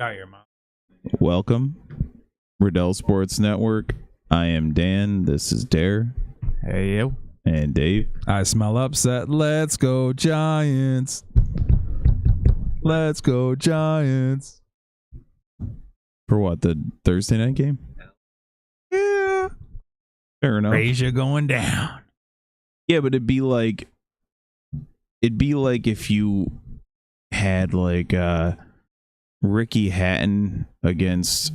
Got your mom. Welcome, Riddell Sports Network. I am Dan. This is Dare. Hey, yo. And Dave. I smell upset. Let's go, Giants. Let's go, Giants. For what, the Thursday night game? Yeah. Fair enough. Asia going down. Yeah, but it'd be like if you had like Ricky Hatton against,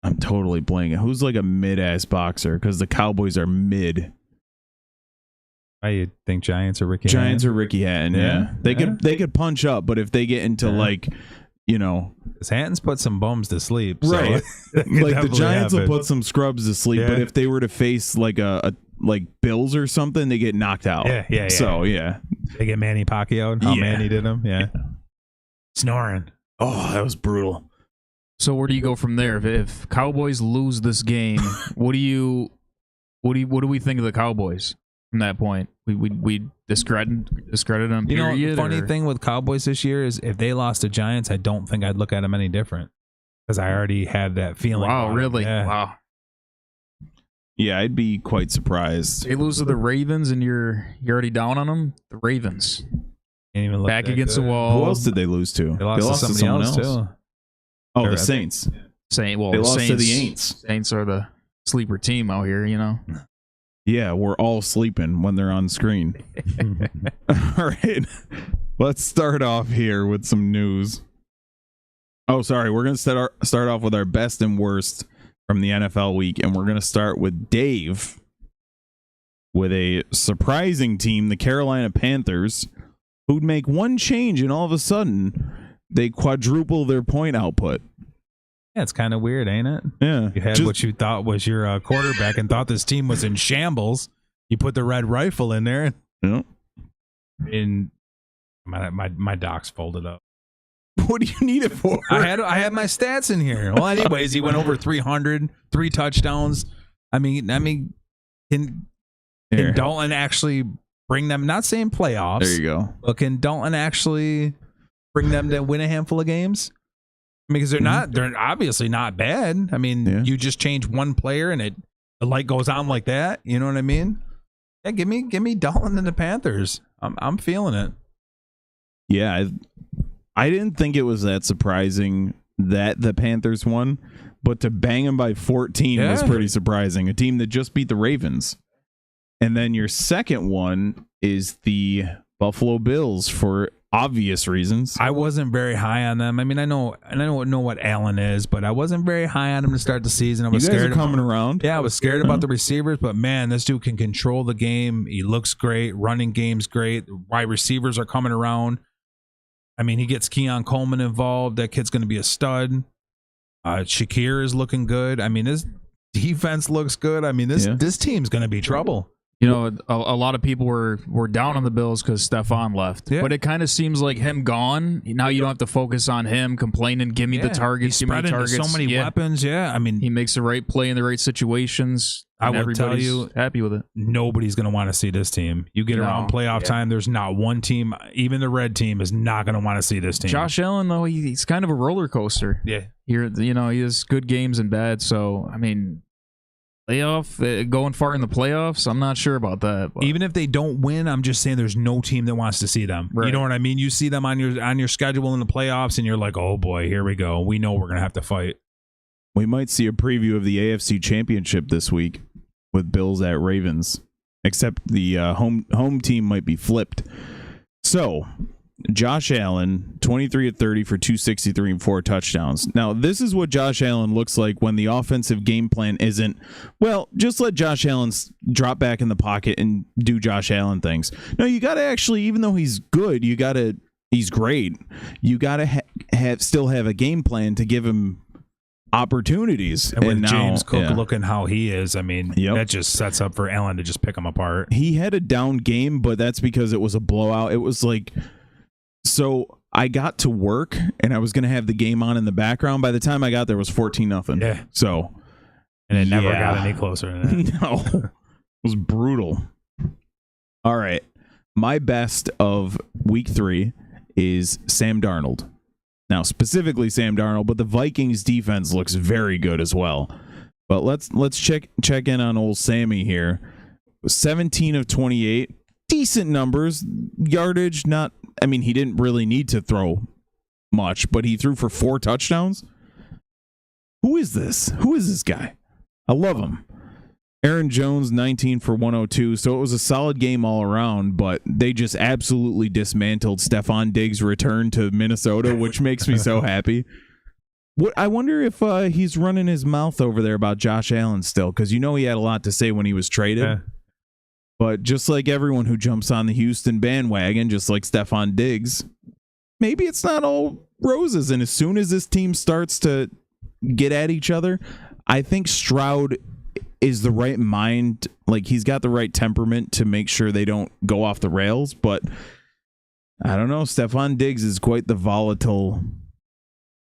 I'm totally blanking. Who's like a mid-ass boxer? Because the Cowboys are mid. I think Giants or Ricky Giants Hatton. or Ricky Hatton, yeah. They could punch up, but if they get into like, you know, Hatton's put some bums to sleep, right? So like the Giants will put some scrubs to sleep, Yeah. but if they were to face like a like Bills or something, they get knocked out. Yeah. So yeah, They get Manny Pacquiao. How Yeah. Manny did him. Yeah. Snoring. oh, that was brutal. So where do you go from there? If Cowboys lose this game, what do we think of the Cowboys from that point? We discredit them. You know, the period, funny or? thing with Cowboys this year is if they lost to Giants, I don't think I'd look at them any different because I already had that feeling. Wow, about really? them. Yeah. Wow. Yeah, I'd be quite surprised. They lose to the Ravens, and you're already down on them. The Ravens Ain't even look back that against the good. wall. Who else did they lose to? They lost to somebody else too. Oh, Or the I think- Saints. They They lost Saints, to the Aints. Saints are the sleeper team out here. You know. Yeah, we're all sleeping when they're on screen. All right, let's start off here with some news. Oh, sorry, we're gonna start off with our best and worst from the NFL week, and we're gonna start with Dave with a surprising team, the Carolina Panthers, who'd make one change and all of a sudden they quadruple their point output. Yeah, it's kind of weird, ain't it? Yeah, You had what you thought was your quarterback and thought this team was in shambles. You put the red rifle in there, yeah. and my doc's folded up. What do you need it for? I had my stats in here. Well, anyways, he went over 300, 3 touchdowns. I mean, can Here. Dalton actually bring them? Not saying playoffs. There you go. But can Dalton actually bring them to win a handful of games? I mean, because they're obviously not bad. I mean, Yeah. you just change one player and the light goes on like that. You know what I mean? Yeah, give me Dalton and the Panthers. I'm feeling it. Yeah, I didn't think it was that surprising that the Panthers won, but to bang them by 14 was Yeah. pretty surprising. A team that just beat the Ravens. And then your second one is the Buffalo Bills for obvious reasons. I wasn't very high on them. I mean, I don't know what Allen is, but I wasn't very high on him to start the season. I You was guys scared are coming around. Yeah, I was scared about the receivers, but man, this dude can control the game. He looks great. Running game's great. Wide receivers are coming around. I mean, he gets Keon Coleman involved. That kid's going to be a stud. Shakir is looking good. I mean, his defense looks good. I mean, this team's going to be trouble. You know, a lot of people were down on the Bills because Stephon left. Yeah. But it kind of seems like him gone. Now you don't have to focus on him complaining, give me the targets, He give me spread the into targets. so many weapons. Yeah, I mean, He makes the right play in the right situations. I and would tell everybody's you- happy with it. nobody's going to want to see this team. You get No. around playoff time, there's not one team, even the red team, is not going to want to see this team. Josh Allen, though, he's kind of a roller coaster. Yeah. He has good games and bad. So, I mean, going far in the playoffs, I'm not sure about that. But. Even if they don't win, I'm just saying there's no team that wants to see them. Right. You know what I mean? You see them on your schedule in the playoffs, and you're like, oh boy, here we go. We know we're gonna have to fight. We might see a preview of the AFC Championship this week with Bills at Ravens, except the home team might be flipped. So, Josh Allen, 23 of 30 for 263 and 4 touchdowns. Now, this is what Josh Allen looks like when the offensive game plan isn't, well, just let Josh Allen drop back in the pocket and do Josh Allen things. No, you got to actually, even though he's good, he's great. You got to still have a game plan to give him opportunities. And with now, James Cook yeah. looking how he is, I mean, that just sets up for Allen to just pick him apart. He had a down game, but that's because it was a blowout. It was like, so I got to work and I was going to have the game on in the background. By the time I got there, it was 14-0. Yeah. So, And it never yeah. got any closer than that. No, it was brutal. All right. My best of week 3 is Sam Darnold. Now, specifically Sam Darnold, but the Vikings defense looks very good as well. But let's check in on old Sammy here. 17 of 28, decent numbers, yardage. He didn't really need to throw much, but he threw for 4 touchdowns. Who is this? Who is this guy? I love him. Aaron Jones, 19 for 102. So it was a solid game all around, but they just absolutely dismantled Stephon Diggs' return to Minnesota, which makes me so happy. I wonder if he's running his mouth over there about Josh Allen still, because he had a lot to say when he was traded. Yeah. But just like everyone who jumps on the Houston bandwagon, just like Stephon Diggs, maybe it's not all roses. And as soon as this team starts to get at each other, I think Stroud is the right mind. Like, he's got the right temperament to make sure they don't go off the rails. But I don't know. Stephon Diggs is quite the volatile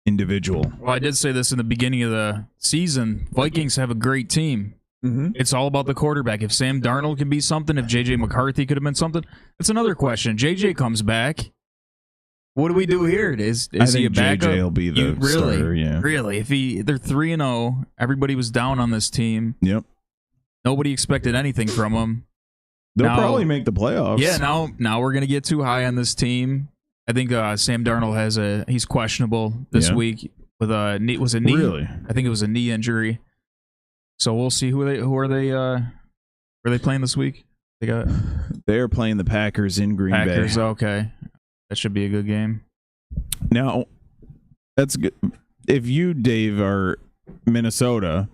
individual. Well, I did say this in the beginning of the season. Vikings have a great team. Mm-hmm. It's all about the quarterback. If Sam Darnold can be something, if J.J. McCarthy could have been something, that's another question. J.J. comes back. What do we do here? Is he a backup? J.J. will be the starter, yeah. Really? If they're 3-0, everybody was down on this team. Yep. Nobody expected anything from them. They'll probably make the playoffs. Yeah, now we're going to get too high on this team. I think Sam Darnold he's questionable this week with a knee. Was a knee? Really? I think it was a knee injury. So we'll see who are they playing this week? They're playing the Packers in Green Bay. Packers, okay. That should be a good game. Now, that's good. If you, Dave, are Minnesota,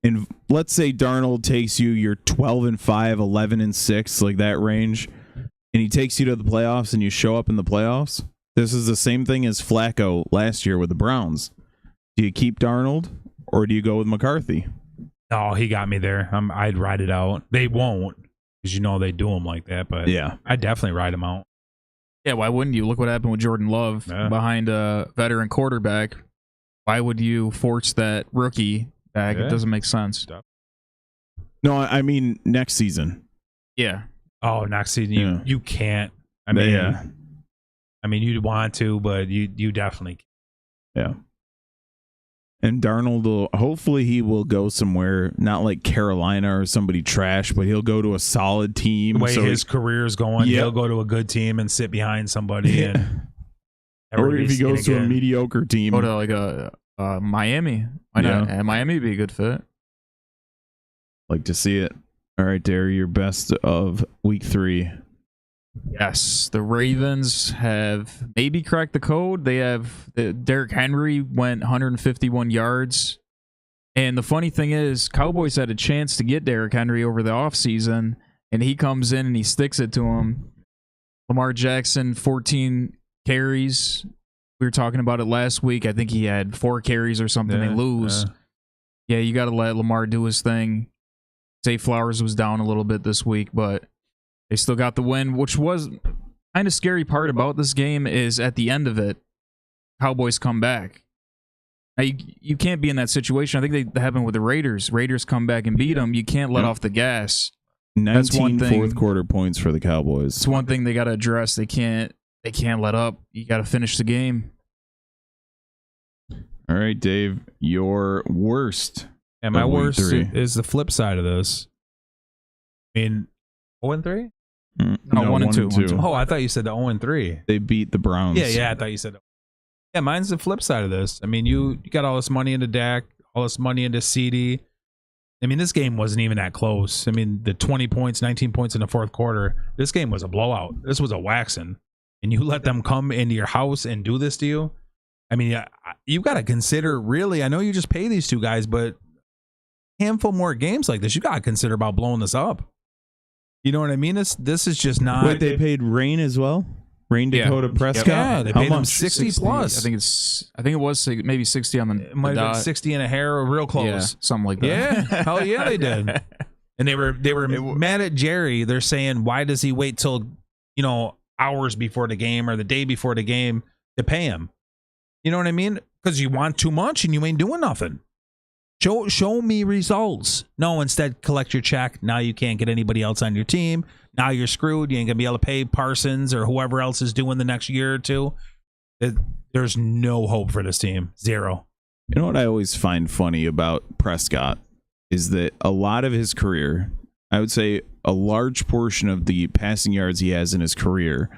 and let's say Darnold takes you're 12-5, 11-6, like that range, and he takes you to the playoffs and you show up in the playoffs, this is the same thing as Flacco last year with the Browns. Do you keep Darnold or do you go with McCarthy? Oh, he got me there. I'd ride it out. They won't, because they do him like that, but yeah, I'd definitely ride him out. Yeah, why wouldn't you? Look what happened with Jordan Love behind a veteran quarterback. Why would you force that rookie back? It doesn't make sense. No, I mean next season. Yeah. Oh, next season you can't. I mean, you'd want to, but you definitely can't. Yeah. And Darnold hopefully he will go somewhere, not like Carolina or somebody trash, but he'll go to a solid team. The way his career is going, he'll go to a good team and sit behind somebody. And or if he goes to a mediocre team. Go to like a Miami. Why not? And Miami would be a good fit. Like to see it. All right, Derry, your best of week 3. Yes, the Ravens have maybe cracked the code. They have Derrick Henry went 151 yards. And the funny thing is, Cowboys had a chance to get Derrick Henry over the offseason, and he comes in and he sticks it to him. Lamar Jackson, 14 carries. We were talking about it last week. I think he had 4 carries or something. They lose. Yeah, you got to let Lamar do his thing. Zay Flowers was down a little bit this week, but they still got the win, which was kind of scary part about this game is at the end of it, Cowboys come back. Now, you can't be in that situation. I think they happened with the Raiders. Raiders come back and beat them. You can't let off the gas. 19 fourth quarter points for the Cowboys. It's one thing they got to address. They can't let up. You got to finish the game. All right, Dave, your worst. And my worst is the flip side of this. I mean, 0-3? No, 1-2. Oh, I thought you said the 0-3. They beat the Browns. Yeah, I thought you said that. Yeah, mine's the flip side of this. I mean, you got all this money into Dak, all this money into CD. I mean, this game wasn't even that close. I mean, the 20 points, 19 points in the fourth quarter, this game was a blowout. This was a waxing. And you let them come into your house and do this to you? I mean, you've got to consider, really, I know you just pay these two guys, but a handful more games like this, you got to consider about blowing this up. You know what I mean? This is just not. Wait, they paid Rain as well? Rain Dakota Prescott? Yeah, they paid him 60 plus. I think it was maybe 60 on the. It might have been 60 and a hair, or real close. Yeah, something like that. Yeah, hell yeah, they did. And they were mad at Jerry. They're saying, why does he wait till hours before the game or the day before the game to pay him? You know what I mean? Because you want too much and you ain't doing nothing. Show me results. No, instead collect your check. Now you can't get anybody else on your team. Now you're screwed. You ain't gonna be able to pay Parsons or whoever else is doing the next year or two. there's no hope for this team. Zero. You know what I always find funny about Prescott is that a lot of his career, I would say a large portion of the passing yards he has in his career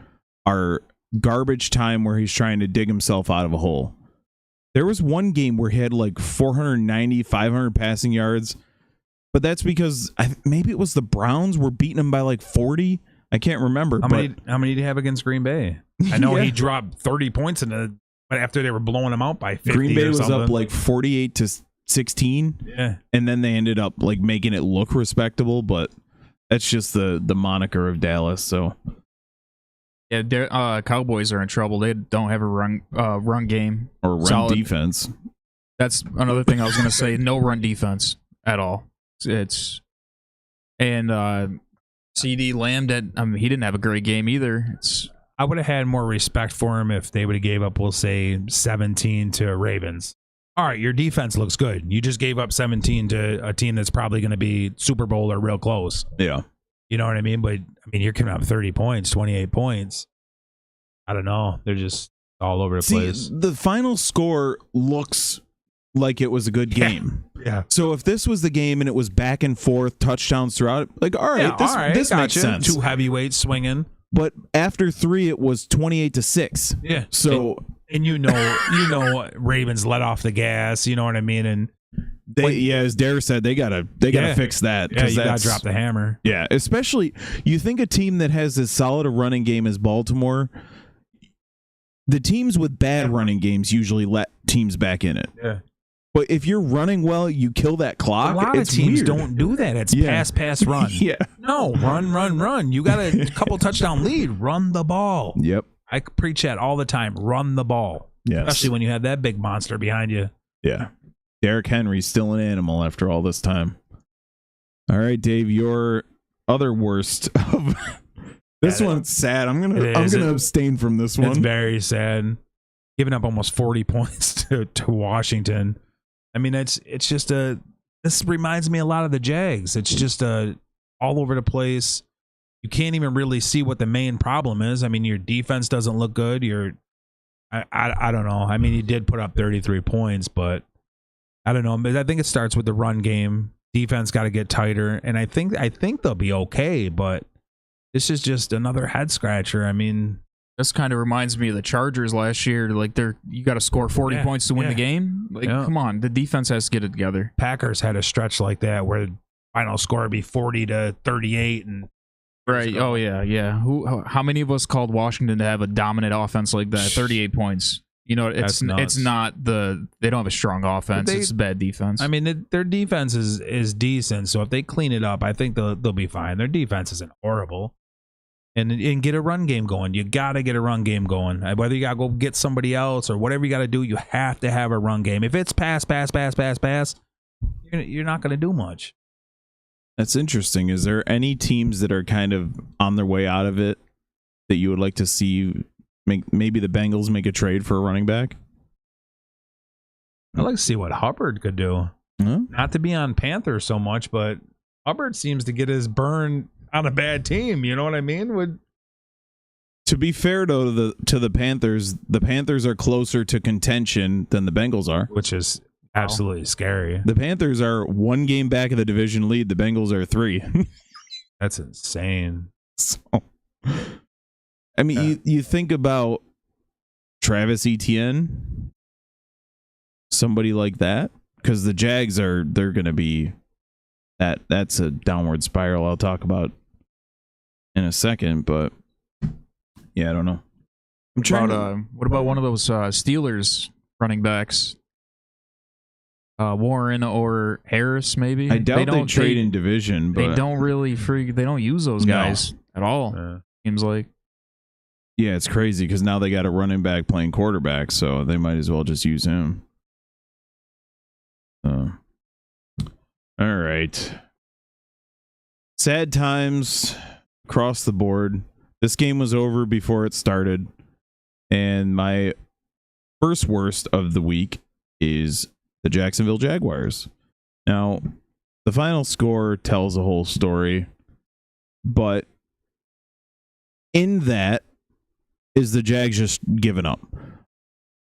are garbage time where he's trying to dig himself out of a hole. There was one game where he had like 490, 500 passing yards, but that's because maybe it was the Browns were beating him by like 40. I can't remember. How many did he have against Green Bay? I know he dropped 30 points but after they were blowing him out by 50. Green Bay was something. up like 48-16. Yeah. And then they ended up like making it look respectable, but that's just the moniker of Dallas. So yeah, Cowboys are in trouble. They don't have a run game or run defense. That's another thing I was going to say. No run defense at all. CD Lamb he didn't have a great game either. I would have had more respect for him if they would have gave up, we'll say, 17 to Ravens. All right, your defense looks good. You just gave up 17 to a team that's probably going to be Super Bowl or real close. Yeah. You know what I mean? But, you're coming up 30 points, 28 points. I don't know. They're just all over the place. The final score looks like it was a good game. Yeah. So if this was the game and it was back and forth, touchdowns throughout, like, all right, this makes sense. Two heavyweights swinging. But after 3, it was 28-6. Yeah. So and you know, Ravens let off the gas. You know what I mean? And as Derek said, they gotta fix that. Yeah, you gotta drop the hammer. Yeah, especially you think a team that has as solid a running game as Baltimore, the teams with bad running games usually let teams back in it. Yeah. But if you're running well, you kill that clock. A lot of teams don't do that. It's pass, run. Yeah. No, run. You got a couple touchdown lead. Run the ball. Yep. I preach that all the time. Run the ball. Yes. Especially when you have that big monster behind you. Yeah. Derrick Henry's still an animal after all this time. All right, Dave, your other worst of this one's sad. I'm gonna abstain from this one. It's very sad. Giving up almost 40 points to Washington. It's just this reminds me a lot of the Jags. It's just all over the place. You can't even really see what the main problem is. Your defense doesn't look good. I don't know. You did put up 33 points, but I don't know. I think it starts with the run game. Defense got to get tighter, and I think they'll be okay. But this is just another head scratcher. This kind of reminds me of the Chargers last year. Like you got to score 40 points to win the game. Come on, the defense has to get it together. Packers had a stretch like that where the final score would be 40-38, and right. Oh yeah. How many of us called Washington to have a dominant offense like that? 38 points. It's not they don't have a strong offense. It's bad defense. Their defense is decent. So if they clean it up, I think they'll be fine. Their defense isn't horrible. And get a run game going. You got to get a run game going. Whether you got to go get somebody else or whatever you got to do, you have to have a run game. If it's pass, you're not going to do much. That's interesting. Is there any teams that are kind of on their way out of it that you would like to see maybe the Bengals make a trade for a running back? I'd like to see what Hubbard could do. Not to be on Panthers so much, but Hubbard seems to get his burn on a bad team, you know what I mean? To be fair though, to the Panthers are closer to contention than the Bengals are, which is absolutely scary. The Panthers are 1 game back of the division lead. The Bengals are 3. That's insane. So, you think about Travis Etienne, somebody like that, because the Jags they're going to be that's a downward spiral I'll talk about in a second, but yeah, I don't know. What about one of those Steelers running backs? Warren or Harris, maybe? I doubt they trade in division, but they don't really they don't use those guys at all. Seems like. Yeah, it's crazy because now they got a running back playing quarterback, so they might as well just use him. All right. Sad times across the board. This game was over before it started. And my first worst of the week is the Jacksonville Jaguars. Now, the final score tells a whole story, but in that is the Jags just giving up.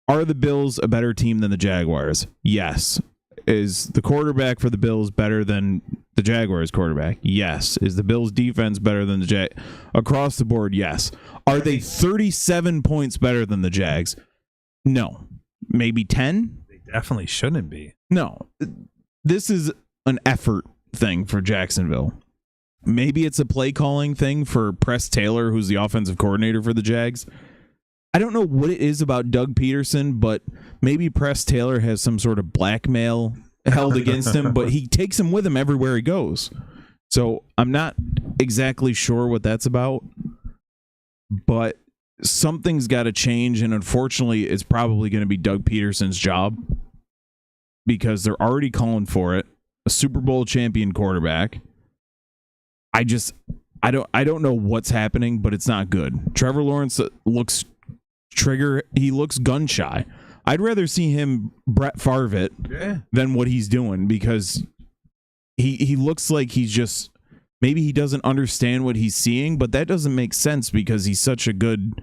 Are the Bills a better team than the Jaguars? Yes. Is the quarterback for the Bills better than the Jaguars quarterback? Yes. Is the Bills defense better than the across the board? Yes. Are they 37 points better than the Jags? No. Maybe 10? They definitely shouldn't be. No. This is an effort thing for Jacksonville. Maybe it's a play calling thing for Press Taylor, who's the offensive coordinator for the Jags. I don't know what it is about Doug Peterson, but maybe Press Taylor has some sort of blackmail held against him, but he takes him with him everywhere he goes. So I'm not exactly sure what that's about, but something's got to change, and unfortunately, it's probably going to be Doug Peterson's job because they're already calling for it. A Super Bowl champion quarterback. I don't know what's happening, but it's not good. Trevor Lawrence looks he looks gun shy. I'd rather see him Brett Favre it than what he's doing because he looks like he's just maybe he doesn't understand what he's seeing, but that doesn't make sense because he's such a good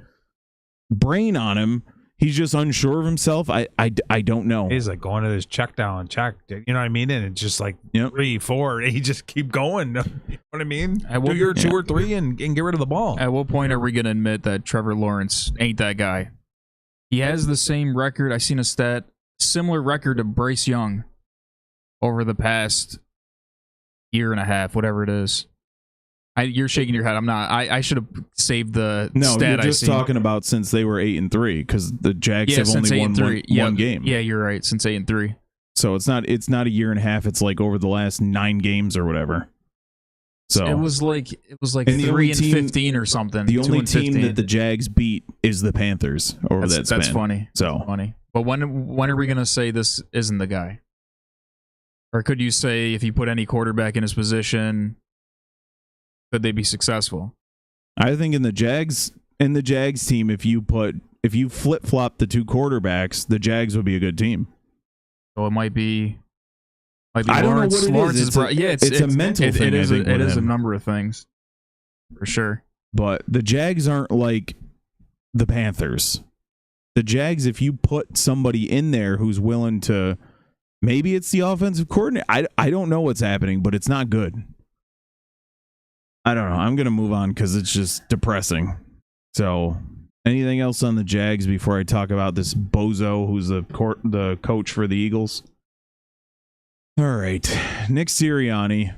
brain on him. He's just unsure of himself. I don't know. He's like going to this check. You know what I mean? And it's just like 3, 4. He just keep going. You know what I mean? Do your 2 or 3 and get rid of the ball. At what point are we going to admit that Trevor Lawrence ain't that guy? He has the same record. I seen a stat, similar record to Bryce Young over the past year and a half, whatever it is. You're shaking your head. I'm not. I should have saved the stat. You're just talking about since they were 8-3 because the Jags have only won one game. Yeah, you're right. Since 8-3. So it's not a year and a half. It's like over the last 9 games or whatever. So it was like 3-15 or something. The only team that the Jags beat is the Panthers over that span. That's funny. So funny. But when are we gonna say this isn't the guy? Or could you say if you put any quarterback in his position, could they be successful? I think in the Jags team, if you flip flop the 2 quarterbacks, the Jags would be a good team. So it might be I don't know what it is. It's a mental thing. It is a number of things, for sure. But the Jags aren't like the Panthers. The Jags, if you put somebody in there who's willing to, maybe it's the offensive coordinator. I don't know what's happening, but it's not good. I don't know. I'm going to move on because it's just depressing. So, anything else on the Jags before I talk about this bozo who's the coach for the Eagles? All right. Nick Sirianni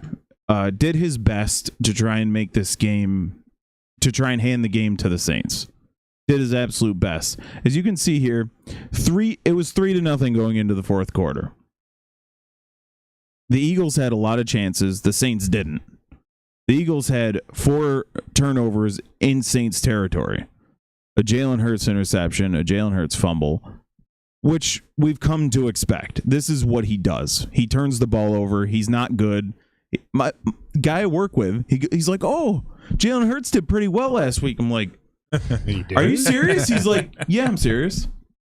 did his best to try and make this game, to try and hand the game to the Saints. Did his absolute best. As you can see here, it was 3-0 going into the fourth quarter. The Eagles had a lot of chances. The Saints didn't. The Eagles had 4 turnovers in Saints territory. A Jalen Hurts interception, a Jalen Hurts fumble, which we've come to expect. This is what he does. He turns the ball over. He's not good. My guy I work with, he's like, oh, Jalen Hurts did pretty well last week. I'm like, are you serious? He's like, yeah, I'm serious.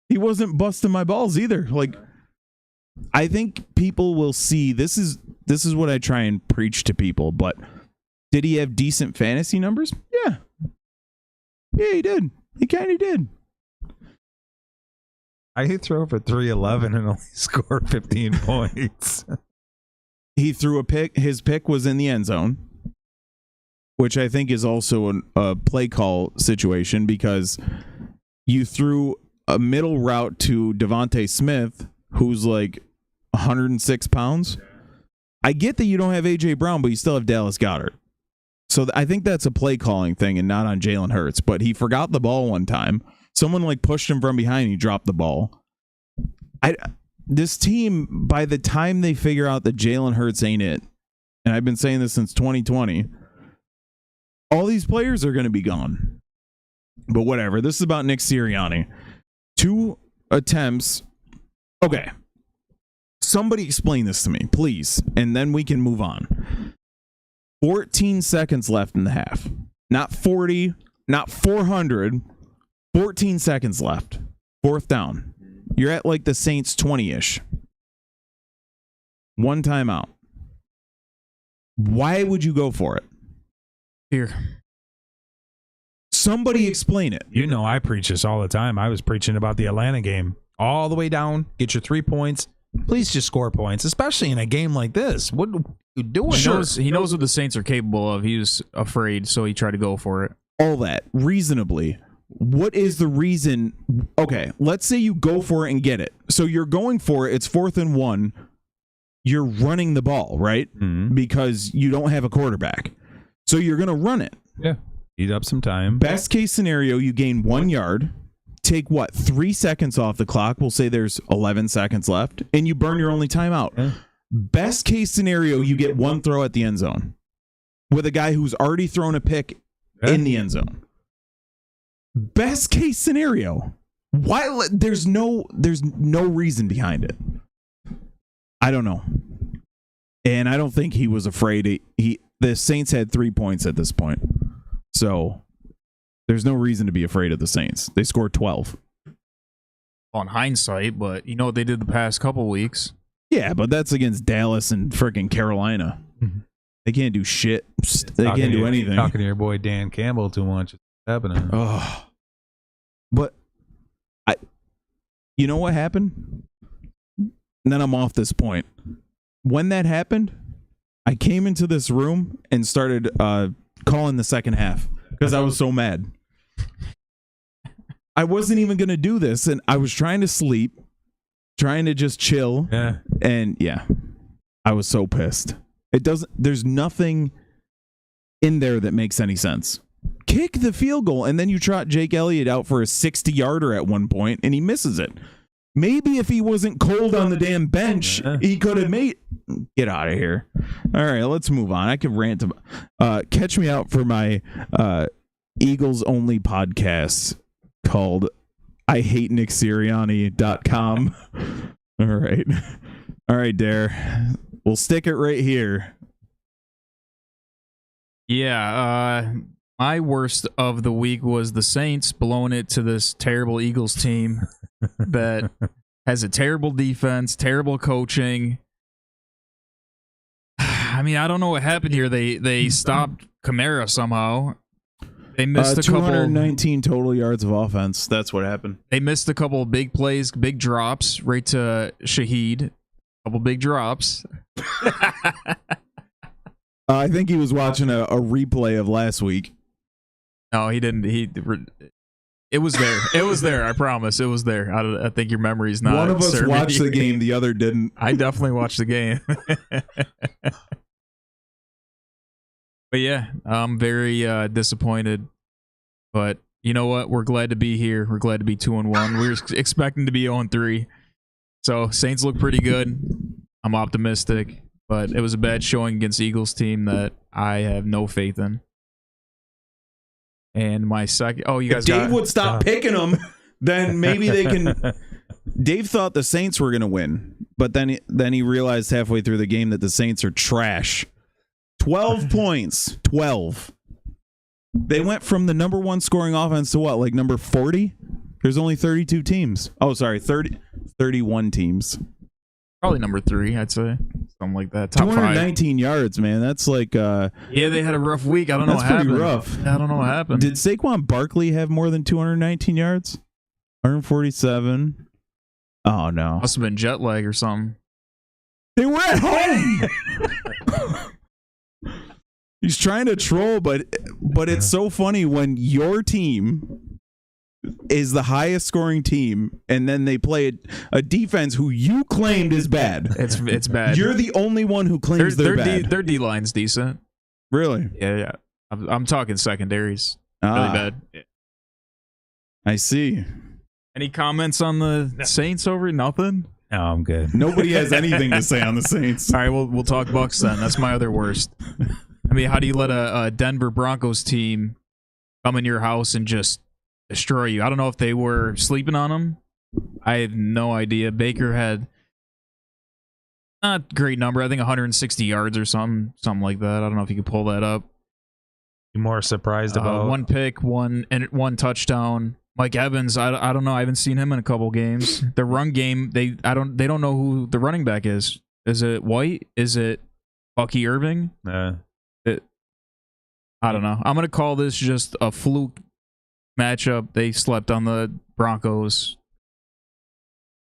He wasn't busting my balls either. Like, I think people will see, this is what I try and preach to people, but did he have decent fantasy numbers? Yeah. Yeah, he did. He kind of did. I threw for 311 and only scored 15 points. He threw a pick. His pick was in the end zone, which I think is also a play call situation because you threw a middle route to Devontae Smith, who's like 106 pounds. I get that you don't have A.J. Brown, but you still have Dallas Goedert. So I think that's a play calling thing and not on Jalen Hurts. But he forgot the ball one time. Someone like pushed him from behind and he dropped the ball. This team, by the time they figure out that Jalen Hurts ain't it, and I've been saying this since 2020, all these players are going to be gone. But whatever. This is about Nick Sirianni. 2 attempts. Okay. Somebody explain this to me, please, and then we can move on. 14 seconds left in the half. Not 40, not 400. 14 seconds left. 4th down. You're at like the Saints 20-ish. 1 timeout. Why would you go for it? Here. Somebody explain it. You know I preach this all the time. I was preaching about the Atlanta game. all the way down, get your 3 points. Please just score points, especially in a game like this. What are you doing? He knows what the Saints are capable of. He was afraid, so he tried to go for it. All that reasonably. What is the reason? Okay, let's say you go for it and get it. So you're going for it. It's 4th and 1. You're running the ball, right? Mm-hmm. Because you don't have a quarterback. So you're going to run it. Yeah. Eat up some time. Best case scenario, you gain 1 yard. Take 3 seconds off the clock. We'll say there's 11 seconds left, and you burn your only timeout. Yeah. Best case scenario, you get 1 throw at the end zone with a guy who's already thrown a pick in the end zone. Best case scenario. Why? There's no reason behind it. I don't know, and I don't think he was afraid. The Saints had 3 points at this point, so there's no reason to be afraid of the Saints. They scored 12. On hindsight, but you know what they did the past couple weeks. Yeah, but that's against Dallas and freaking Carolina. Mm-hmm. They can't do shit. They can't do anything. Talking to your boy Dan Campbell too much. It's happening. Oh, but you know what happened? And then I'm off this point. When that happened, I came into this room and started calling the second half because I was so mad. I wasn't even going to do this, and I was trying to sleep, trying to just chill. Yeah. And yeah, I was so pissed. There's nothing in there that makes any sense. Kick the field goal, and then you trot Jake Elliott out for a 60-yarder at one point, and he misses it. Maybe if he wasn't cold on the damn bench, he could have made... Get out of here. All right, let's move on. I could rant about... catch me out for my Eagles-only podcast called IHateNickSirianni.com. All right. All right, Dare. We'll stick it right here. Yeah, my worst of the week was the Saints blowing it to this terrible Eagles team that has a terrible defense, terrible coaching. I mean, I don't know what happened here. They stopped Kamara somehow. They missed a couple 219 total yards of offense. That's what happened. They missed a couple of big plays, big drops right to Shaheed. A couple big drops. I think he was watching a replay of last week. No, he didn't. It was there. It was there. I promise. It was there. I think your memory's not. One of us watched the game. The other didn't. I definitely watched the game. But yeah, I'm very disappointed. But you know what? We're glad to be here. We're glad to be 2-1. We were expecting to be 0-3. So Saints look pretty good. I'm optimistic. But it was a bad showing against the Eagles team that I have no faith in. And my second... Oh, you guys if Dave would stop picking them, then maybe they can... Dave thought the Saints were going to win, but then he realized halfway through the game that the Saints are trash. 12 points. 12. They went from the number 1 scoring offense to what, like number 40? There's only 32 teams. Oh, sorry, 31 teams. Probably number 3, I'd say. Something like that. Top 219 yards, man. That's like... yeah, they had a rough week. I don't know what happened. That's pretty rough. I don't know what happened. Did Saquon Barkley have more than 219 yards? 147. Oh, no. Must have been jet lag or something. They were at home! He's trying to troll, but it's so funny when your team is the highest scoring team, and then they play a defense who you claimed is bad. It's bad. You're the only one who claims they're bad. Their D-line's decent. Really? Yeah. I'm talking secondaries. Really bad. I see. Any comments on the Saints over? Nothing? No, I'm good. Nobody has anything to say on the Saints. All right, we'll talk Bucks then. That's my other worst. I mean, how do you let a Denver Broncos team come in your house and just destroy you? I don't know if they were sleeping on them. I have no idea. Baker had not a great number. I think 160 yards or something like that. I don't know if you could pull that up. You more surprised about one pick, one touchdown. Mike Evans, I don't know. I haven't seen him in a couple games. The run game, they don't know who the running back is. Is it White? Is it Bucky Irving? I don't know. I'm gonna call this just a fluke matchup. They slept on the Broncos.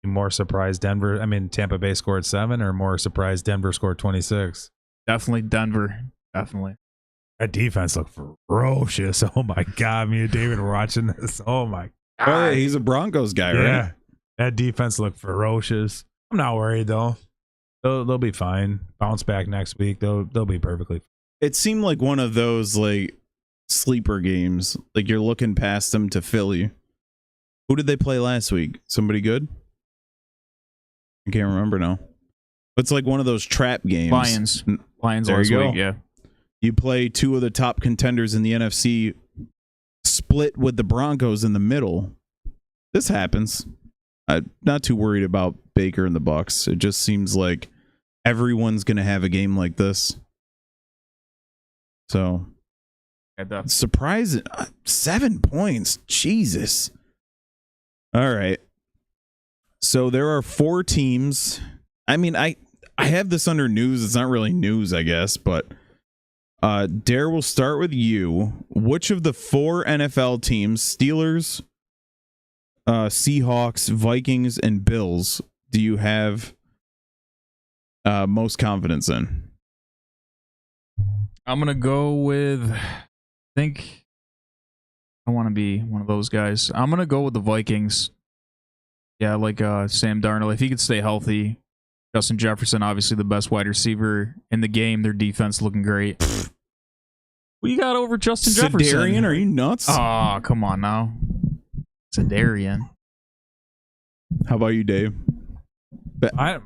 More surprised Tampa Bay scored 7, or more surprised Denver scored 26? Definitely Denver. Definitely. That defense looked ferocious. Oh my God, me and David were watching this. Oh my God. Oh, yeah, he's a Broncos guy, right? Yeah, that defense looked ferocious. I'm not worried though. They'll be fine. Bounce back next week. They'll be perfectly fine. It seemed like one of those like sleeper games. Like you're looking past them to Philly. Who did they play last week? Somebody good? I can't remember now. It's like one of those trap games. Lions There last you go. week, yeah. You play two of the top contenders in the NFC, split with the Broncos in the middle. This happens. I'm not too worried about Baker and the Bucs. It just seems like everyone's going to have a game like this. So, surprising. 7 points. Jesus. All right. So there are 4 teams. I mean, I have this under news. It's not really news, I guess, but Dare, will start with you. Which of the 4 NFL teams, Steelers, Seahawks, Vikings, and Bills, do you have most confidence in? I'm going to go with, I think, I want to be one of those guys. I'm going to go with the Vikings. Yeah, like Sam Darnold. If he could stay healthy, Justin Jefferson, obviously the best wide receiver in the game. Their defense looking great. What you got over Justin Jefferson? Sedarian, are you nuts? Oh, come on now. Sedarian. How about you, Dave? I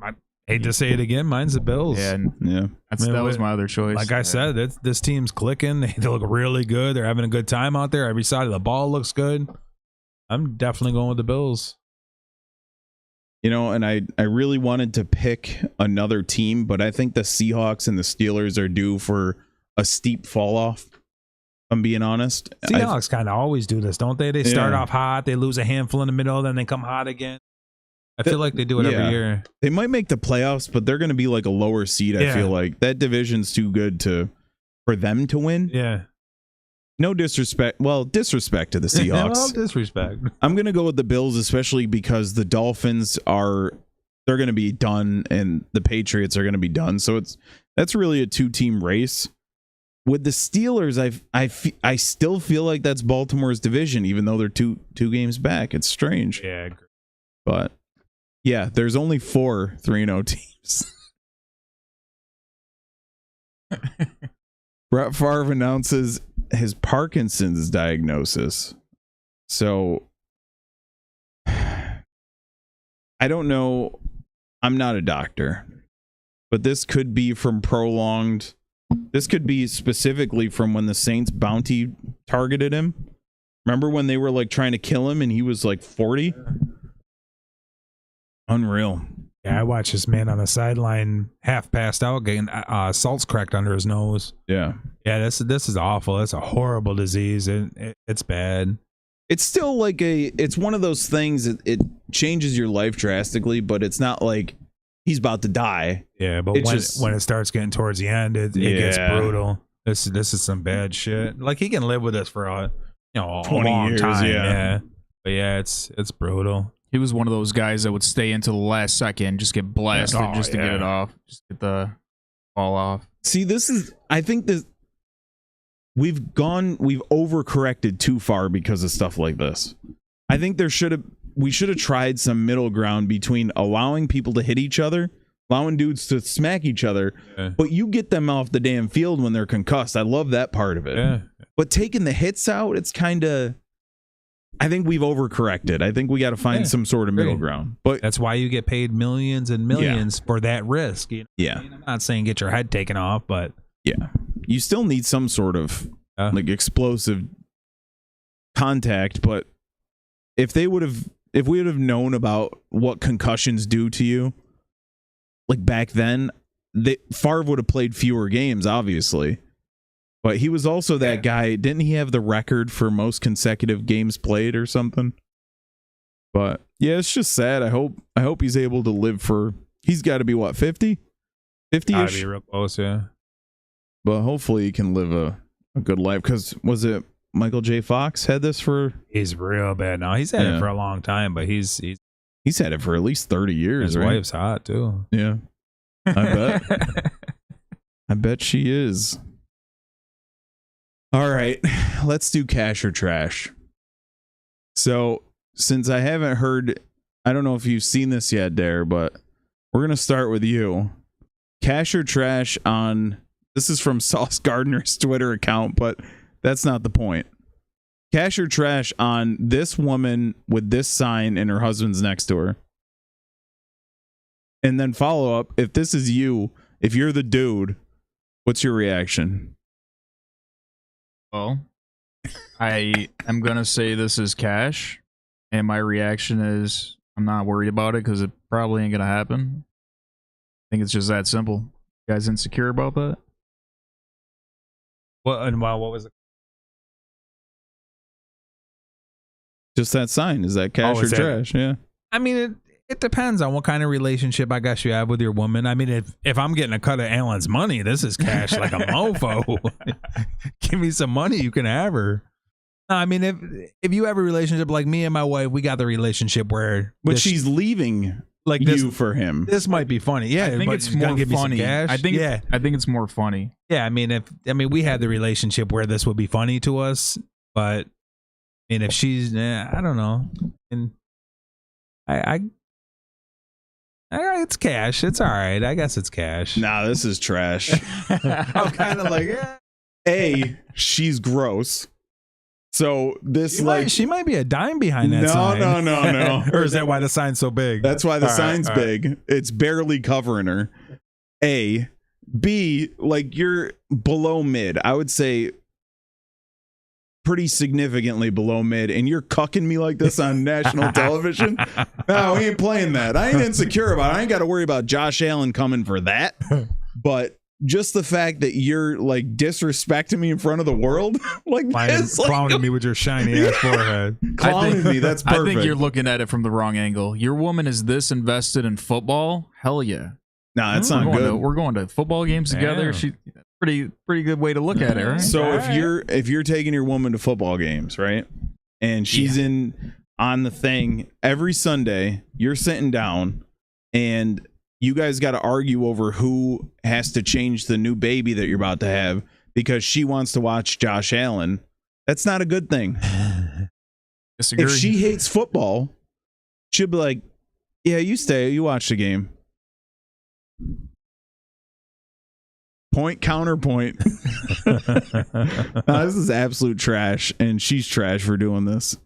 hate to say it again. Mine's the Bills. Yeah, I mean, that was my other choice. Like I said, this team's clicking. They look really good. They're having a good time out there. Every side of the ball looks good. I'm definitely going with the Bills. You know, and I really wanted to pick another team, but I think the Seahawks and the Steelers are due for a steep fall off. If I'm being honest. Seahawks kind of always do this, don't they? They start off hot, they lose a handful in the middle, then they come hot again. I feel like they do it every year. They might make the playoffs, but they're going to be like a lower seed. I feel like that division's too good for them to win. Yeah. No disrespect. Well, disrespect to the Seahawks. No disrespect. I'm going to go with the Bills, especially because the Dolphins they're going to be done and the Patriots are going to be done. So that's really a 2-team race. With the Steelers, I still feel like that's Baltimore's division, even though they're two games back. It's strange. Yeah, I agree. But yeah, there's only 4 3-0 teams. Brett Favre announces his Parkinson's diagnosis. So I don't know. I'm not a doctor, but this could be from prolonged. This could be specifically from when the Saints bounty targeted him. Remember when they were like trying to kill him and he was like 40? Unreal. Yeah, I watched this man on the sideline, half passed out, getting salts cracked under his nose. Yeah. Yeah, this is awful. It's a horrible disease. It's bad. It's still like it's one of those things that it changes your life drastically, but it's not like he's about to die. Yeah, but when it starts getting towards the end, it gets brutal. This is some bad shit. Like he can live with this for a 20 long years, time. yeah. But yeah, it's brutal. He was one of those guys that would stay until the last second, just get blasted to get it off, just get the ball off. See, I think this we've overcorrected too far because of stuff like this. I think we should have tried some middle ground between allowing people to hit each other, allowing dudes to smack each other, but you get them off the damn field when they're concussed. I love that part of it. Yeah. But taking the hits out, it's kind of, I think we've overcorrected. I think we got to find some sort of middle ground. But that's why you get paid millions and millions for that risk. Yeah. I'm not saying get your head taken off, but yeah, you still need some sort of like explosive contact. But if we would have known about what concussions do to you, like back then, Favre would have played fewer games, obviously. But he was also that guy. Didn't he have the record for most consecutive games played or something? But yeah, it's just sad. I hope he's able to live for. He's got to be what, 50? 50ish? Gotta be real close, yeah. But hopefully he can live a good life. Because was it Michael J. Fox had this for? He's real bad now. He's had it for a long time, but he's He's had it for at least 30 years, His right? wife's hot too. Yeah. I bet. I bet she is. All right. Let's do cash or trash. So, since I haven't heard, I don't know if you've seen this yet, Dare, but we're going to start with you. Cash or trash on, this is from Sauce Gardner's Twitter account, but that's not the point. Cash or trash on this woman with this sign and her husband's next to her. And then follow up, if this is you, if you're the dude, what's your reaction? Well, I am going to say this is cash, and my reaction is I'm not worried about it because it probably ain't going to happen. I think it's just that simple. You guys insecure about that? What was it? Just that sign. Is that cash or trash? Yeah. I mean, it depends on what kind of relationship I guess you have with your woman. I mean, if I'm getting a cut of Alan's money, this is cash like a mofo. Give me some money, you can have her. No, I mean, if you have a relationship like me and my wife, we got the relationship where, but she's leaving like you for him. This might be funny. Yeah, I think it's more funny. I think it's more funny. Yeah, I mean, we had the relationship where this would be funny to us, but I mean, if she's, I don't know, and it's cash. It's all right. I guess it's cash. Nah, this is trash. I'm kind of like, A, she's gross. So this she might be a dime behind that sign. No. Or is that why the sign's so big? That's why the sign's big. It's barely covering her. A. B, like you're below mid. I would say pretty significantly below mid, and you're cucking me like this on national television. No, we ain't playing that. I ain't insecure about it. I ain't got to worry about Josh Allen coming for that. But just the fact that you're like disrespecting me in front of the world, like clowning me with your shiny ass forehead. Clowning me, that's perfect. I think you're looking at it from the wrong angle. Your woman is this invested in football? Hell yeah. Nah, that's not good. We're going to football games together. She pretty good way to look at it, right? So if you're taking your woman to football games, right? And she's on the thing every Sunday, you're sitting down and you guys got to argue over who has to change the new baby that you're about to have because she wants to watch Josh Allen. That's not a good thing. Disagree. If she hates football, she'll be like, yeah, you stay, you watch the game. Point, counterpoint. This is absolute trash, and she's trash for doing this.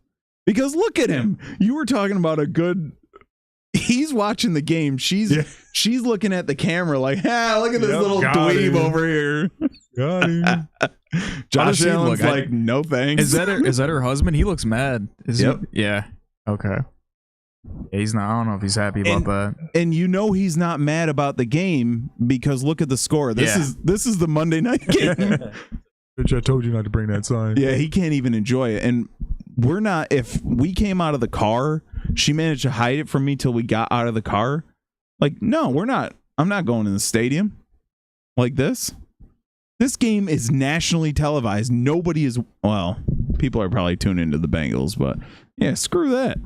Because look at him. You were talking about a good... He's watching the game. She's looking at the camera like, look at this little dweeb over here. Got him. Josh Allen's like, no thanks. Is that her husband? He looks mad. Yep. Yeah. Okay. Yeah, he's not. I don't know if he's happy about that. And you know he's not mad about the game because look at the score. This is the Monday night game. Bitch, I told you not to bring that sign. Yeah, he can't even enjoy it. And we're not. If we came out of the car, she managed to hide it from me till we got out of the car. Like, no, we're not. I'm not going in the stadium like this. This game is nationally televised. Nobody is. Well, people are probably tuned into the Bengals, but yeah, screw that.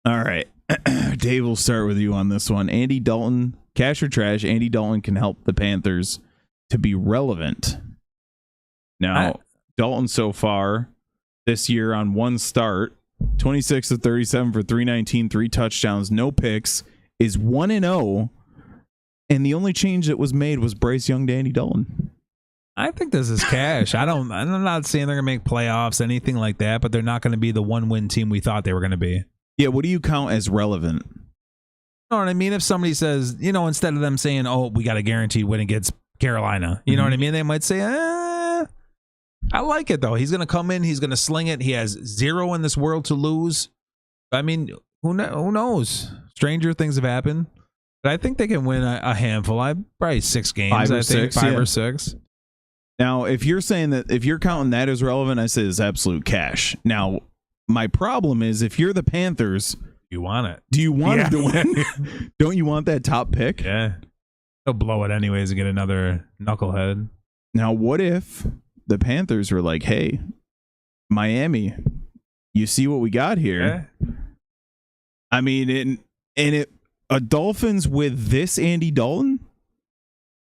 All right. Dave, we'll start with you on this one. Andy Dalton, cash or trash, Andy Dalton can help the Panthers to be relevant. Now, Dalton so far this year on one start, 26 of 37 for 319, 3 touchdowns, no picks, is 1-0. And the only change that was made was Bryce Young to Andy Dalton. I think this is cash. I'm not saying they're going to make playoffs, anything like that, but they're not going to be the one-win team we thought they were going to be. Yeah, what do you count as relevant? You know what I mean? If somebody says, instead of them saying, oh, we got a guaranteed win against Carolina, you know what I mean? They might say, I like it, though. He's going to come in. He's going to sling it. He has 0 in this world to lose. I mean, who knows? Stranger things have happened. But I think they can win a handful. Probably 6 games. 5 or 6. Now, if you're saying that, if you're counting that as relevant, I say it's absolute cash. Now, my problem is if you're the Panthers, you want it. Do you want him to win? Don't you want that top pick? Yeah. He'll blow it anyways and get another knucklehead. Now, what if the Panthers were like, hey, Miami, you see what we got here? I mean, a Dolphins with this Andy Dalton,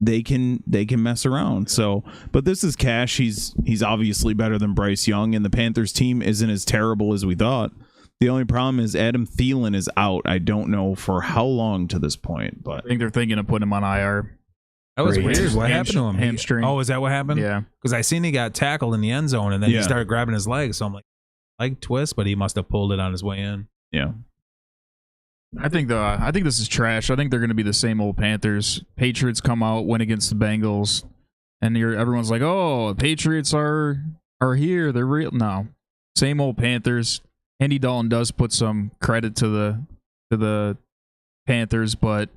they can mess around. So, but this is Cash. He's obviously better than Bryce Young, and the Panthers team isn't as terrible as we thought. The only problem is Adam Thielen is out. I don't know for how long to this point, but I think they're thinking of putting him on IR. That was Great. weird. What happened to him? Hamstring. Oh, is that what happened? Yeah. Because I seen he got tackled in the end zone, and then he started grabbing his leg. So I'm like, leg twist, but he must have pulled it on his way in. yeah. I think this is trash. I think they're going to be the same old Panthers. Patriots come out, win against the Bengals, and everyone's like, "Oh, Patriots are here. They're real." No, same old Panthers. Andy Dalton does put some credit to the Panthers, but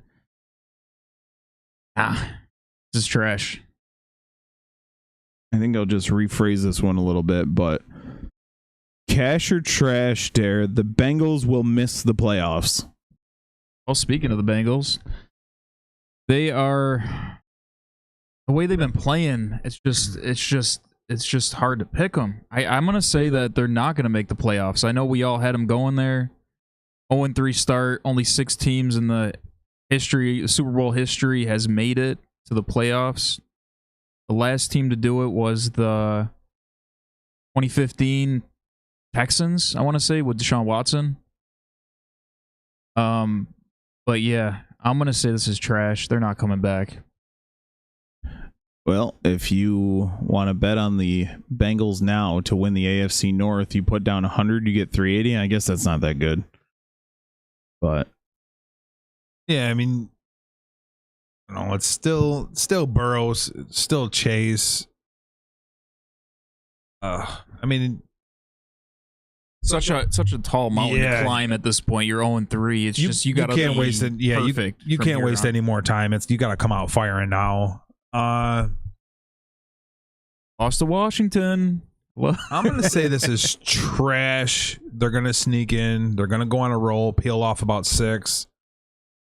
this is trash. I think I'll just rephrase this one a little bit, but Cash or trash, Dare. The Bengals will miss the playoffs. Well, speaking of the Bengals, they are the way they've been playing. It's just hard to pick them. I'm gonna say that they're not gonna make the playoffs. I know we all had them going there. 0-3 start. Only 6 teams in the Super Bowl history has made it to the playoffs. The last team to do it was the 2015 Texans, I want to say, with Deshaun Watson. But yeah, I'm going to say this is trash. They're not coming back. Well, if you want to bet on the Bengals now to win the AFC North, you put down 100, you get 380. I guess that's not that good. But yeah, I mean, it's still Burrows, still Chase. I mean, such a tall mountain to climb at this point. You're 0-3. It's just you got to can't waste it. Yeah, you can't waste any more time. You got to come out firing now. Lost to Washington. I'm going to say this is trash. They're going to sneak in. They're going to go on a roll, peel off about 6.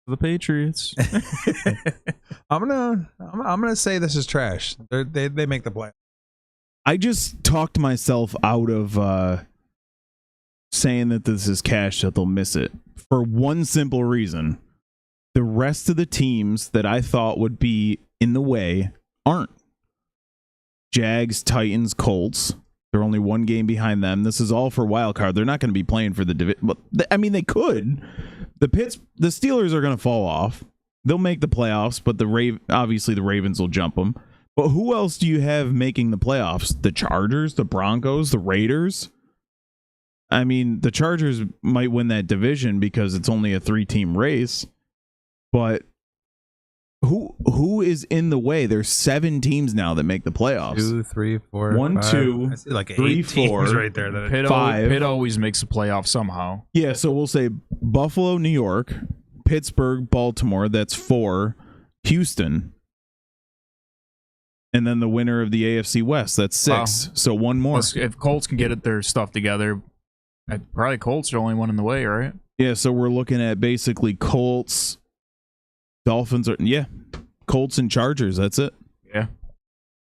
The Patriots. I'm gonna say this is trash. They make the play. I just talked myself out of saying that this is cash, that they'll miss it, for one simple reason. The rest of the teams that I thought would be in the way aren't. Jags, Titans, Colts. They're only 1 game behind them. This is all for wild card. They're not going to be playing for the division. I mean, they could. The Steelers are going to fall off. They'll make the playoffs, but obviously the Ravens will jump them. But who else do you have making the playoffs? The Chargers, the Broncos, the Raiders? I mean, the Chargers might win that division because it's only a 3-team race. But who is in the way? There's 7 teams now that make the playoffs. 2, 3, 4, 1, 5. 2, I see like 3, 8 4, teams right there. That Pitt always makes the playoffs somehow. Yeah, so we'll say Buffalo, New York, Pittsburgh, Baltimore. That's 4. Houston. And then the winner of the AFC West. That's 6. Wow. So 1 more. Plus, if Colts can get their stuff together, probably Colts are the only one in the way, right? Yeah, so we're looking at basically Colts, Dolphins, Colts and Chargers. That's it. Yeah.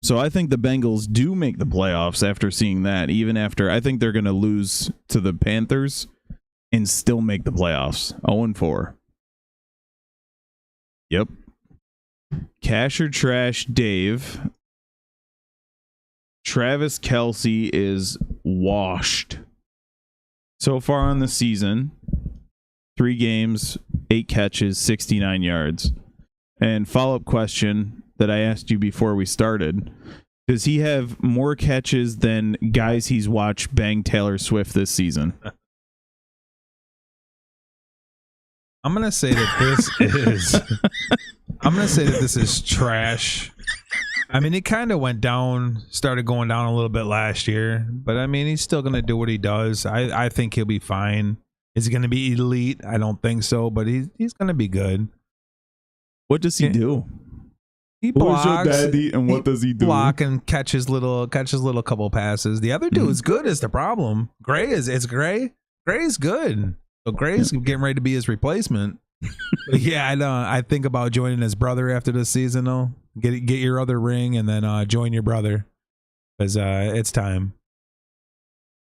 So I think the Bengals do make the playoffs after seeing that. Even after, I think they're going to lose to the Panthers and still make the playoffs. 0-4. Yep. Cash or trash, Dave. Travis Kelce is washed. So far on the season, 3 games, 8 catches, 69 yards. And follow-up question that I asked you before we started. Does he have more catches than guys he's watched bang Taylor Swift this season? I'm gonna say that this is trash. I mean, it kind of started going down a little bit last year, but I mean, he's still gonna do what he does. I think he'll be fine. Is he gonna be elite? I don't think so, but he's gonna be good. What does he do? He blocks. Who's your daddy, and what does he do? Block and catches little couple passes. The other dude's good is the problem. Gray's good. So Gray's getting ready to be his replacement. But yeah, I think about joining his brother after this season though. Get your other ring and then join your brother because it's time.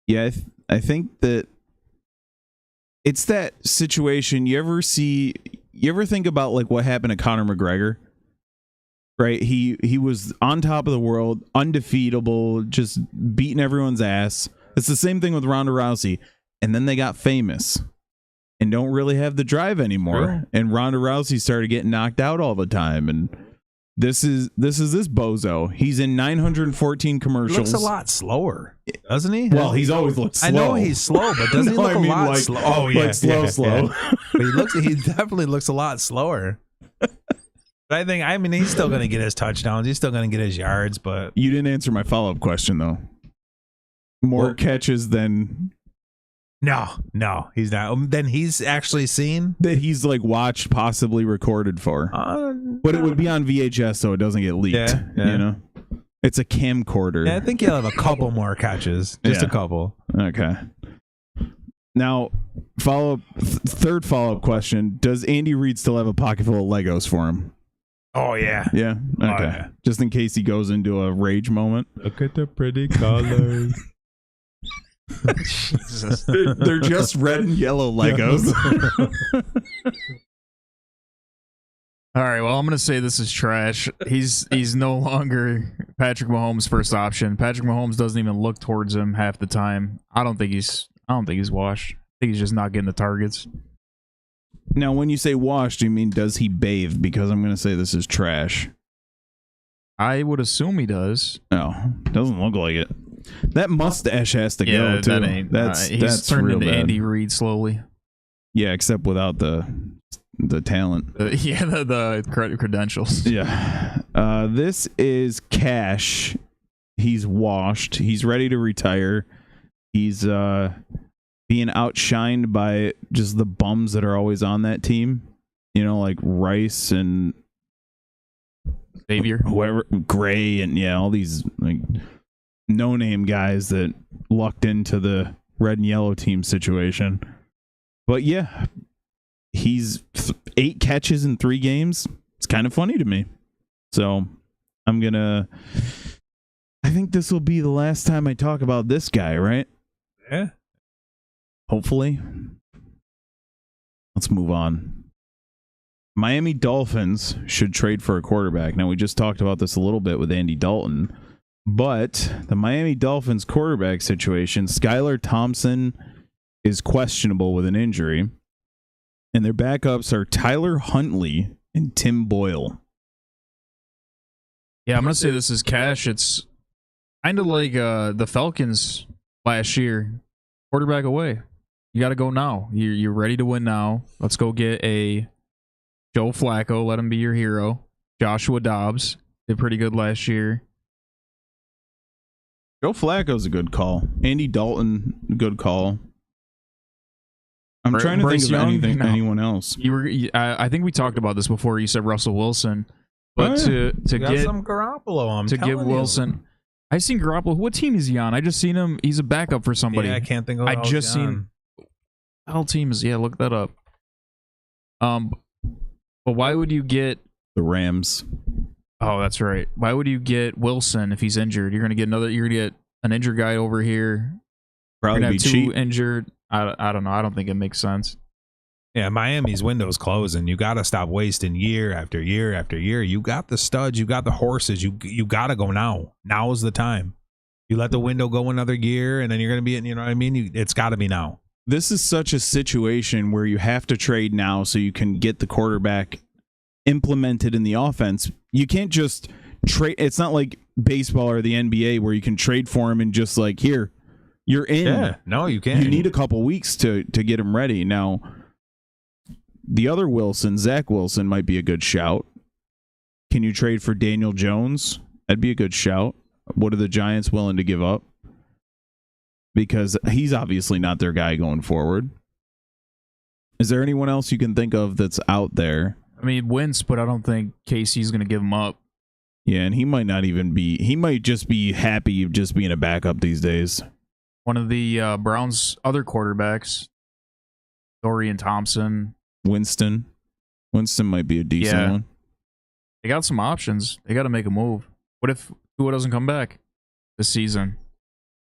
Yeah, I think that It's that situation. You ever think about like what happened to Conor McGregor? Right? He was on top of the world, undefeatable, just beating everyone's ass. It's the same thing with Ronda Rousey. And then they got famous and don't really have the drive anymore. Sure. And Ronda Rousey started getting knocked out all the time. And this is this bozo. He's in 914 He commercials. looks a lot slower, doesn't he? Well, he's always looked slow. I know he's slow, but doesn't he No, look I mean, a lot like- slow? Oh, yeah. like slow, yeah, slow. yeah. But he definitely looks a lot slower. But I mean, he's still going to get his touchdowns. He's still going to get his yards, but You didn't answer my follow-up question, though. More Well- catches than no, he's not. Then he's actually seen. that he's like watched, possibly recorded for. But it would be on VHS, so it doesn't get leaked. Yeah, yeah. You know, it's a camcorder. Yeah, I think he'll have a couple more catches. Just Yeah. a couple. Okay. Now, third follow-up question: does Andy Reid still have a pocket full of Legos for him? Oh, yeah. Yeah. Okay. yeah. Just in case he goes into a rage moment. Look at the pretty colors. Jesus. They're just red and yellow Legos. All right, well, I'm going to say this is trash. He's no longer Patrick Mahomes' first option. Patrick Mahomes doesn't even look towards him half the time. I don't think he's washed. I think he's just not getting the targets. Now, when you say wash, do you mean does he bathe? Because I'm going to say this is trash. I would assume he does. No, doesn't look like it. That mustache has to go too. that ain't. That's he's turned real into bad. Andy Reid slowly. Yeah, except without the talent. The credentials. Yeah. This is Cash. He's washed. He's ready to retire. He's being outshined by just the bums that are always on that team. You know, like Rice and Xavier. whoever, Gray, and yeah, all these like no-name guys that lucked into the red and yellow team situation. But yeah, he's 8 catches in 3 games. It's kind of funny to me. So I think this will be the last time I talk about this guy, right? Yeah. Hopefully. Let's move on. Miami Dolphins should trade for a quarterback. Now, we just talked about this a little bit with Andy Dalton, but the Miami Dolphins quarterback situation, Skylar Thompson is questionable with an injury, and their backups are Tyler Huntley and Tim Boyle. Yeah, I'm gonna say this is Cash. It's kind of like the Falcons last year. Quarterback away. You got to go now. You're ready to win now. Let's go get a Joe Flacco. Let him be your hero. Joshua Dobbs did pretty good last year. Joe Flacco's a good call. Andy Dalton, good call. I'm trying to Bryce think of Young? No. anyone else. I think we talked about this before. You said Russell Wilson, but to Got get some Garoppolo. to get Wilson, I seen Garoppolo. What team is he on? I just seen him. He's a backup for somebody. Yeah, I can't think of. I just seen. Hell team is look that up. But why would you get? The Rams. Oh, that's right. Why would you get Wilson if he's injured? You're gonna get an injured guy over here. Probably You're gonna be have 2 cheap. injured. I don't know. I don't think it makes sense. Yeah, Miami's window's closing. You got to stop wasting year after year after year. You got the studs. You got the horses. You got to go now. Now is the time. You let the window go another year, and then you're going to be, you know what I mean? It's got to be now. This is such a situation where you have to trade now so you can get the quarterback implemented in the offense. You can't just trade. It's not like baseball or the NBA where you can trade for him and just like, here, you're in. Yeah, no, you can't. You need a couple weeks to get him ready. Now, the other Wilson, Zach Wilson, might be a good shout. Can you trade for Daniel Jones? That'd be a good shout. What are the Giants willing to give up? Because he's obviously not their guy going forward. Is there anyone else you can think of that's out there? I mean, Wentz, but I don't think KC's going to give him up. Yeah, and he might not even be. He might just be happy just being a backup these days. One of the Browns' other quarterbacks, Dorian Thompson. Winston might be a decent one. They got some options. They got to make a move. What if Tua doesn't come back this season?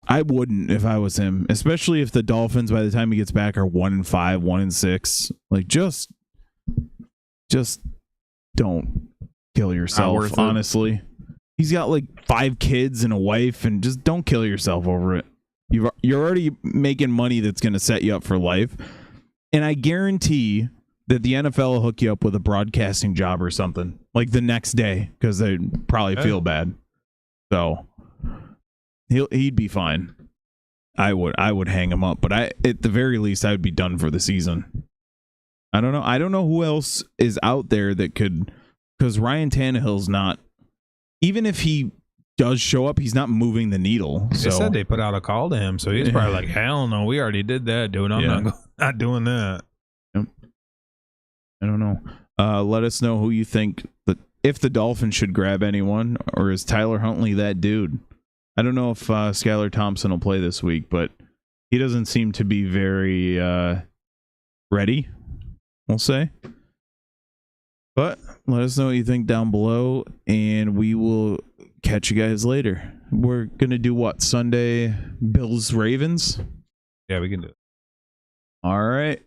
I wouldn't if I was him, especially if the Dolphins by the time he gets back are 1-5, 1-6. Like just don't kill yourself. Honestly, he's got like 5 kids and a wife, and just don't kill yourself over it. You're already making money that's going to set you up for life, and I guarantee that the NFL will hook you up with a broadcasting job or something like the next day because they probably feel bad. So he'd be fine. I would hang him up, but at the very least I would be done for the season. I don't know who else is out there that could, because Ryan Tannehill's not, even if he does show up, he's not moving the needle. They said they put out a call to him, so he's probably like, hell no, we already did that, dude. I'm not doing that. I don't know. Let us know who you think that if the Dolphins should grab anyone, or is Tyler Huntley that dude? I don't know if Skylar Thompson will play this week, but he doesn't seem to be very ready, we'll say. But let us know what you think down below, and we will catch you guys later. We're going to do what? Sunday Bills Ravens? Yeah, we can do it. All right.